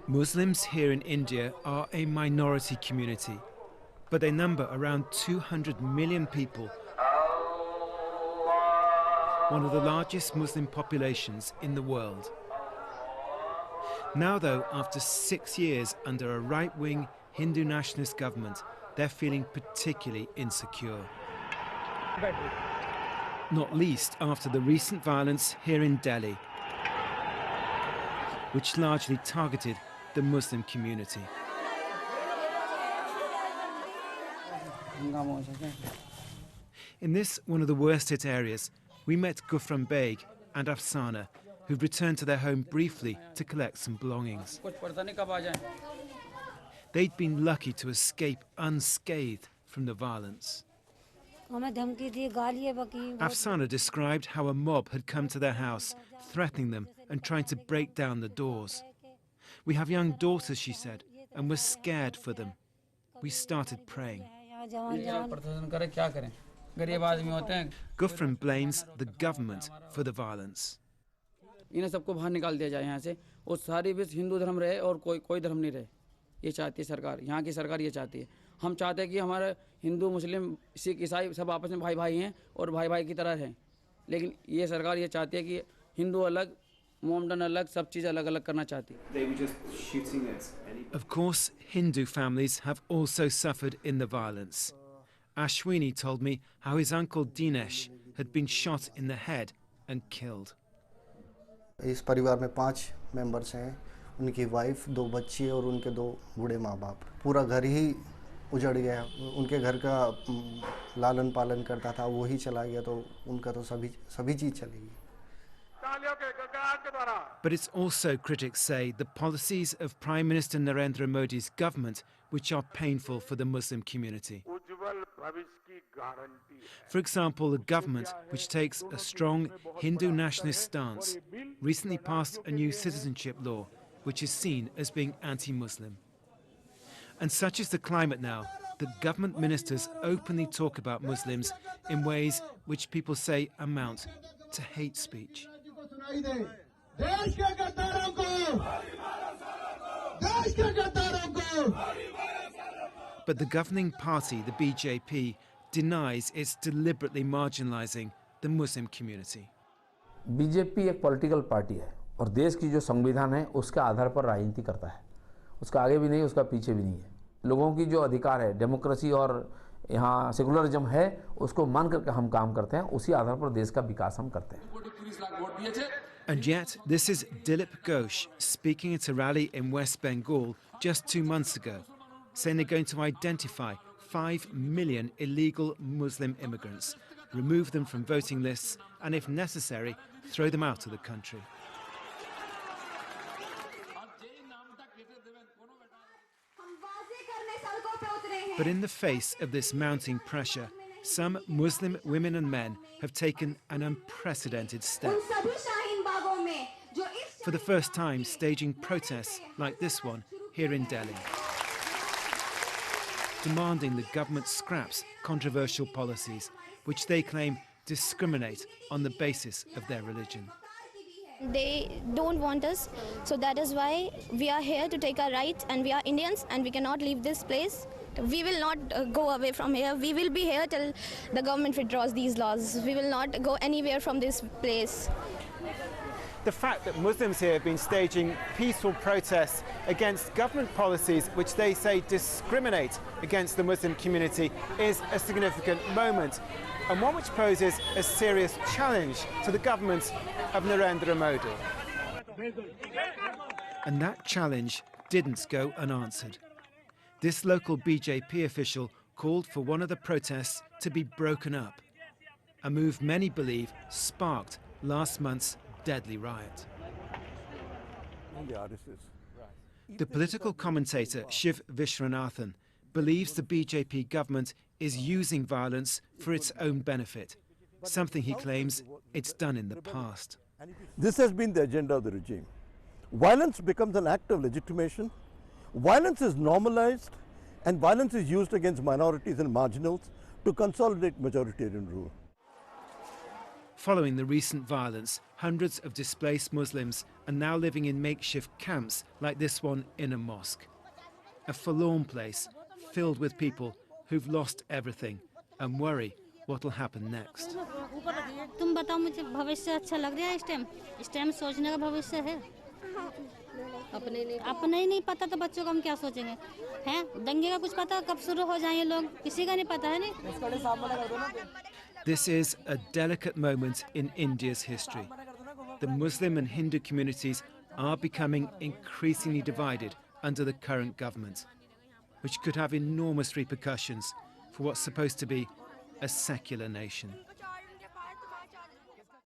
Muslims here in India are a minority community, but they number around 200 million people, one of the largest Muslim populations in the world. Now, though, after 6 years under a right-wing Hindu nationalist government, they're feeling particularly insecure. Not least after the recent violence here in Delhi, which largely targeted the Muslim community. In this, one of the worst-hit areas, we met Gufran Beg and Afsana, who'd returned to their home briefly to collect some belongings. They'd been lucky to escape unscathed from the violence. Afsana described how a mob had come to their house, threatening them and trying to break down the doors. We have young daughters, she said, and we're scared for them. We started praying. Gufran blames the government for the violence. इन्हें सबको बाहर निकाल दिया जाए यहाँ से और सारी बस हिंदू धर्म रहे और कोई धर्म नहीं रहे ये चाहती है सरकार यहाँ की सरकार ये चाहती है हम चाहते हैं कि हमारे हिंदू मुस्लिम सिख ईसाई सब आपस में भाई भाई हैं और भाई भाई की तरह हैं लेकिन ये सरकार ये चाहती है कि हिंदू अलग मोमडन अलग सब चीज़ अलग अलग करना चाहती है. Of course, Hindu families have also suffered in the violence. Ashwini told me how his uncle Dinesh had been shot in the head and killed. इस परिवार में 5 मेंबर्स हैं, उनकी वाइफ, 2 बच्चे और उनके 2 बूढ़े माँ बाप. पूरा घर ही उजड़ गया. उनके घर का लालन पालन करता था वो ही चला गया तो उनका तो सभी चीज़ चली गई. But it's also, critics say, the policies of Prime Minister Narendra Modi's government which are painful for the Muslim community. For example, the government, which takes a strong Hindu nationalist stance, recently passed a new citizenship law which is seen as being anti-Muslim. And such is the climate now that government ministers openly talk about Muslims in ways which people say amount to hate speech. But the governing party, the BJP, denies it's deliberately marginalizing the Muslim community. BJP एक political party है और देश की जो संविधान है उसके आधार पर राजनीति करता है. उसका आगे भी नहीं, उसका पीछे भी नहीं है. लोगों की जो अधिकार है, डेमोक्रेसी और यहाँ सेकुलरिज्म है, उसको मान करके हम काम करते हैं. उसी आधार पर देश का विकास हम करते हैं. And yet, this is Dilip Ghosh speaking at a rally in West Bengal just 2 months ago, saying they're going to identify 5 million illegal Muslim immigrants, remove them from voting lists, and if necessary, throw them out of the country. But in the face of this mounting pressure, some Muslim women and men have taken an unprecedented step. For the first time, staging protests like this one here in Delhi, demanding the government scraps controversial policies which they claim discriminate on the basis of their religion. They don't want us, so that is why we are here to take our rights, and we are Indians and we cannot leave this place. We will not go away from here. We will be here till the government withdraws these laws. We will not go anywhere from this place. The fact that Muslims here have been staging peaceful protests against government policies which they say discriminate against the Muslim community is a significant moment, and one which poses a serious challenge to the government of Narendra Modi. And that challenge didn't go unanswered. This local BJP official called for one of the protests to be broken up, a move many believe sparked last month's deadly riot. The political commentator Shiv Vishvanathan believes the BJP government is using violence for its own benefit, something he claims it's done in the past. This has been the agenda of the regime. Violence becomes an act of legitimation. Violence is normalized, and violence is used against minorities and marginals to consolidate majoritarian rule. Following the recent violence, hundreds of displaced Muslims are now living in makeshift camps like this one in a mosque. A forlorn place filled with people who've lost everything and worry what will happen next. तुम बताओ मुझे भविष्य अच्छा लग रहा है इस time सोचने का भविष्य है अपने ही नहीं पता तो बच्चों का हम क्या सोचेंगे हैं दंगे का कुछ पता कब शुरू हो जाएं ये लोग किसी का नहीं पता है नहीं This is a delicate moment in India's history. The Muslim and Hindu communities are becoming increasingly divided under the current government, which could have enormous repercussions for what's supposed to be a secular nation.